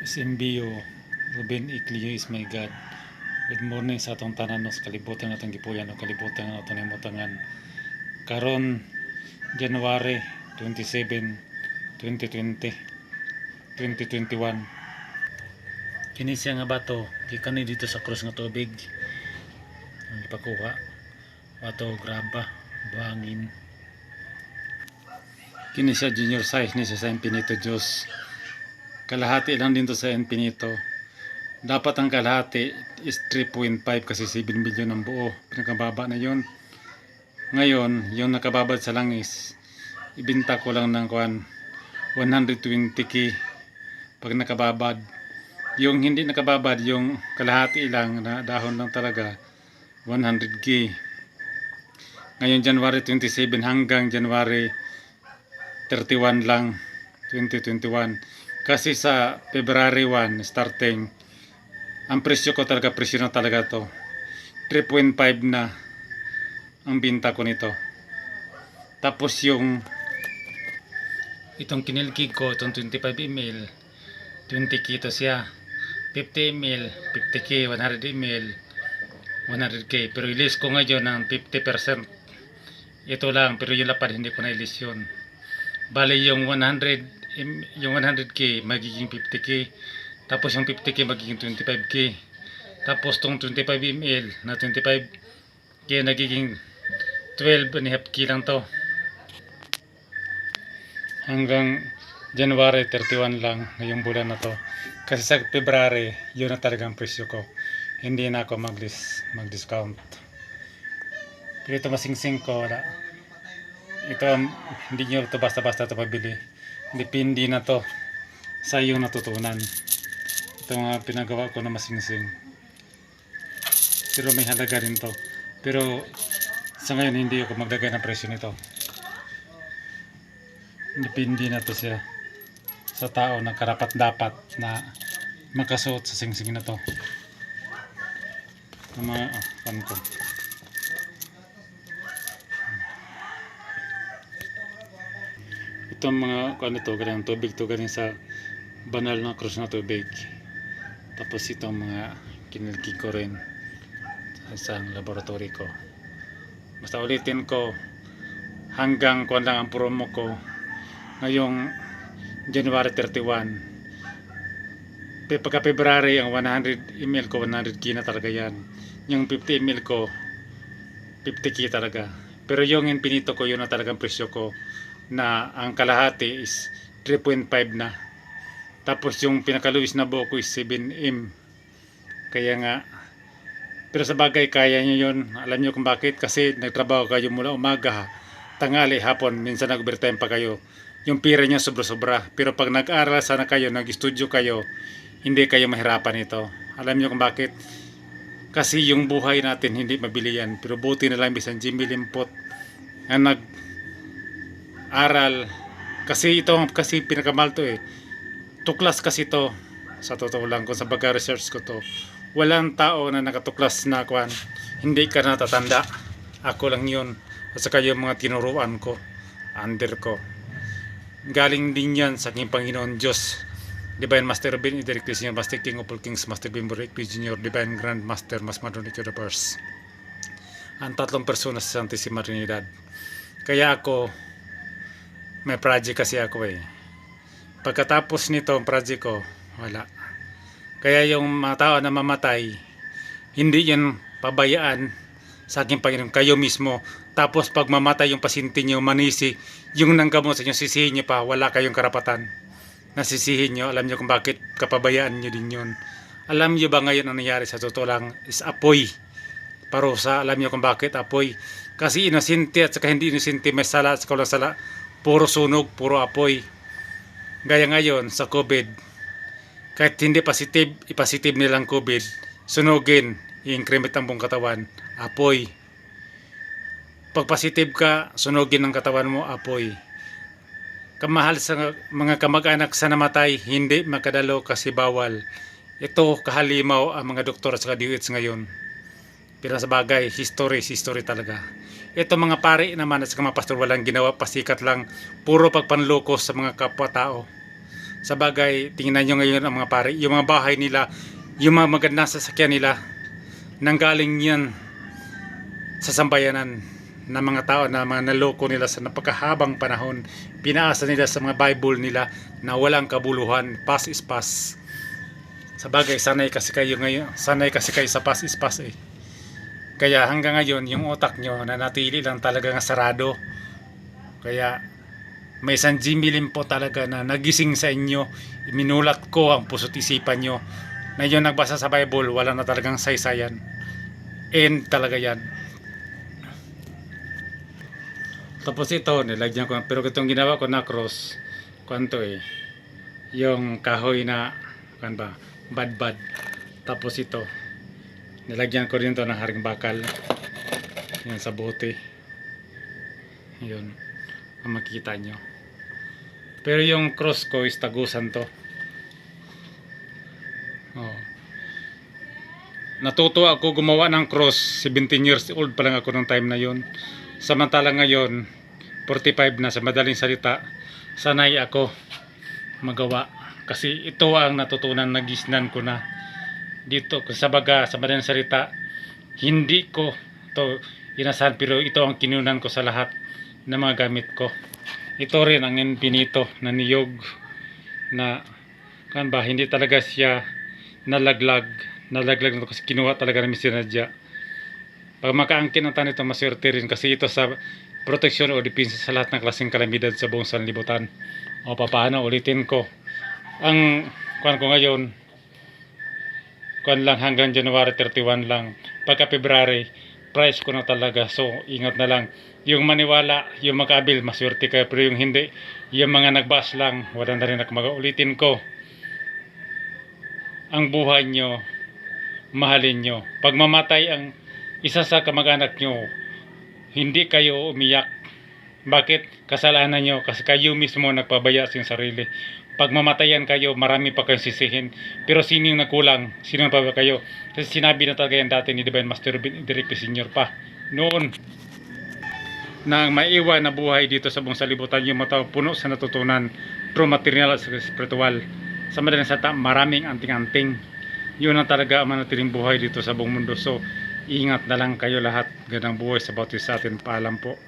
SMBO Ruben Iklio is my God. Good morning sa atong tanan no, sa kalibutan natong gipuyan o kalibutan natong himutangan. Karon January 27, 2020, 2021. Kini siya nga bato gikan ni dito sa krus nga tubig. Ang ipakuha bato graba bangin. Kini siya junior size ni sa Infinito Diyos. Kalahati lang din to sa Infinito. Dapat ang kalahati is 3.5 kasi 7 billion ang buo. Pinakababa na yun. Ngayon, yung nakababad sa langis, ibinta ko lang ng 120k pag nakababad. Yung hindi nakababad, yung kalahati lang na dahon lang talaga, 100k. Ngayon, January 27 hanggang January 31 lang, 2021. Kasi sa February 1 starting, ang presyo ko talaga, presyo na talaga to 3.5 na ang binta ko nito. Tapos yung itong kinilkig ko, itong 25 ml 20k to siya, 50 ml 50k, 100 ml 100k. Pero ilis ko ngayon ng 50%. Ito lang, pero yung lapad hindi ko na-ilis yun. Bali yung 100k magiging 50k, tapos yung 50k magiging 25k, tapos tong 25 ml na 25k nagiging 12.5k lang to hanggang January 31 lang ngayong bulan na to. Kasi sa February yun na talagang presyo ko, hindi na ako mag-discount. Pero ito masingsing ko, wala. Ito hindi nyo ito basta-basta ito mabili. Depende na to sa iyong natutunan. Ito mga pinagawa ko na masingsing. Pero may halaga rin to. Pero sa ngayon hindi ako maglagay ng presyo nito. Depende na to siya sa tao na karapat-dapat na makasuot sa singsing na to. Ito mga ko. Itong mga to, ganyan tubig to, galing sa banal na krus na tubig. Tapos itong mga kinilkig ko rin sa isang laboratory ko. Basta ulitin ko, hanggang kuwan lang ang promo ko ngayong January 31. Pagka February ang 100 ml ko 100k na talaga yan. Yung 50 ml ko 50k talaga. Pero yung Infinito ko, yun na talagang presyo ko, na ang kalahati is 3.5 na. Tapos yung pinakaluwis na buo ko is 7M. Kaya nga, pero sa bagay kaya nyo yun. Alam nyo kung bakit? Kasi nagtrabaho kayo mula umaga, tangali, hapon, minsan nag-overtime pa kayo. Yung pira nyo sobra-sobra. Pero pag nag-aral sana kayo, nag-studio kayo, hindi kayo mahirapan ito. Alam nyo kung bakit? Kasi yung buhay natin hindi mabili yan. Pero buti na lang bisan Jimmy Limpot na nag-aral. Kasi ito kasi pinakamahal to eh. Tuklas kasi to. Sa totoo lang, kung sa baga-research ko to, walang tao na nakatuklas na kwan hindi ka natatanda. Ako lang yun. At saka yung mga tinuruan ko, under ko, galing din yan sa aking Panginoon Diyos, Divine Master Ruben Ideric Senior, Master King of all Kings, Master Bimbo Rick Junior, Divine Grand Master Mas Madonito the First. Ang tatlong persona sa Santissima Trinidad. Kaya ako may project kasi ako eh. Pagkatapos nito ang project ko, wala. Kaya yung mga tao na mamatay, hindi yan pabayaan sa aking Panginoon, kayo mismo. Tapos pag mamatay yung pasyente nyo, manisi, yung nanggamot sa inyo, sisihin nyo pa, wala kayong karapatan. Nasisihin nyo, alam nyo kung bakit kapabayaan nyo din yun. Alam nyo ba ngayon ang nangyari sa totoo lang is apoy. Parusa, alam nyo kung bakit apoy. Kasi inosente at saka hindi inosente, may sala at saka walang sala. Puro sunog, puro apoy. Gaya ngayon sa COVID, kahit hindi positive, ipositive nilang COVID, sunugin, i-increment ang buong katawan, apoy. Pag positive ka, sunugin ang katawan mo, apoy. Kamahal sa mga kamag-anak sa namatay, hindi makadalo kasi bawal. Ito kahalimaw ang mga doktor at saka DOH ngayon. Pero sa bagay, history talaga. Ito mga pari naman at saka mga pastor, walang ginawa, pasikat lang, puro pagpanloko sa mga kapwa-tao. Sa bagay, tingnan nyo ngayon ang mga pare, yung mga bahay nila, yung mga magandang sasakyan nila, nanggaling yan sa sambayanan ng mga tao na mga naloko nila sa napakahabang panahon. Pinaasa nila sa mga Bible nila na walang kabuluhan, past is past. Sa bagay, sanay kasi kayo ngayon, sanay kasi kayo sa past is past eh. Kaya hanggang ngayon, yung utak nyo nanatili lang talaga nga sarado. Kaya may isang Jimmy po talaga na nagising sa inyo. Iminulat ko ang puso't isipan nyo na yun nagbasa sa Bible, wala na talagang saysayan. End talaga yan. Tapos ito, nilagyan ko, pero itong ginawa ko na cross, kwanto eh, yung kahoy na, kan ba, bad. Tapos ito, nilagyan ko rin to ng haring bakal, yan sa bote, yun, ang makikita nyo. Pero yung cross ko is tagusan to. Oh. Natuto ako gumawa ng cross, 17 years old pa lang ako nung time na yun. Samantalang ngayon 45 na, sa madaling salita, sanay ako magawa kasi ito ang natutunan, nagisnan ko na dito sa baga, sa madaling salita, hindi ko to inasahan, pero ito ang kinunan ko sa lahat ng mga gamit ko. Ito rin ang infinito na niyog na kan ba, hindi talaga siya nalaglag na to kasi kinuha talaga namin sinadya. Pag makaangkin ang tanito, maswerte rin kasi ito sa proteksyon o depensa sa lahat ng klaseng kalamidad sa buong sanlibutan. O paano, ulitin ko. Ang kuan ko ngayon, kuan lang hanggang January 31 lang. Pagka February, price ko na talaga. So, ingat na lang. Yung maniwala, yung makaabil, maswerte kayo. Pero yung hindi, yung mga nagbas lang, wala na rin ako. Ulitin ko, ang buhay nyo, mahalin nyo. Pag mamatay ang isa sa kamag-anak nyo, hindi kayo umiyak. Bakit? Kasalanan nyo kasi kayo mismo nagpabaya sa sarili. Pag mamatayan kayo, marami pa kayong sisihin. Pero sino yung nagkulang? Sino yung pabaya kayo? Kasi sinabi na talaga yan dati ni Divine Master Director Senior pa noon, na maiwan na buhay dito sa buong salibutan yung mata puno sa natutunan, true material at spiritual. Sa madaling salita, maraming anting-anting. Yun ang talaga ang manatiling buhay dito sa buong mundo. So, ingat na lang kayo lahat. Gandang buhay sa bawat isa atin. Paalam po.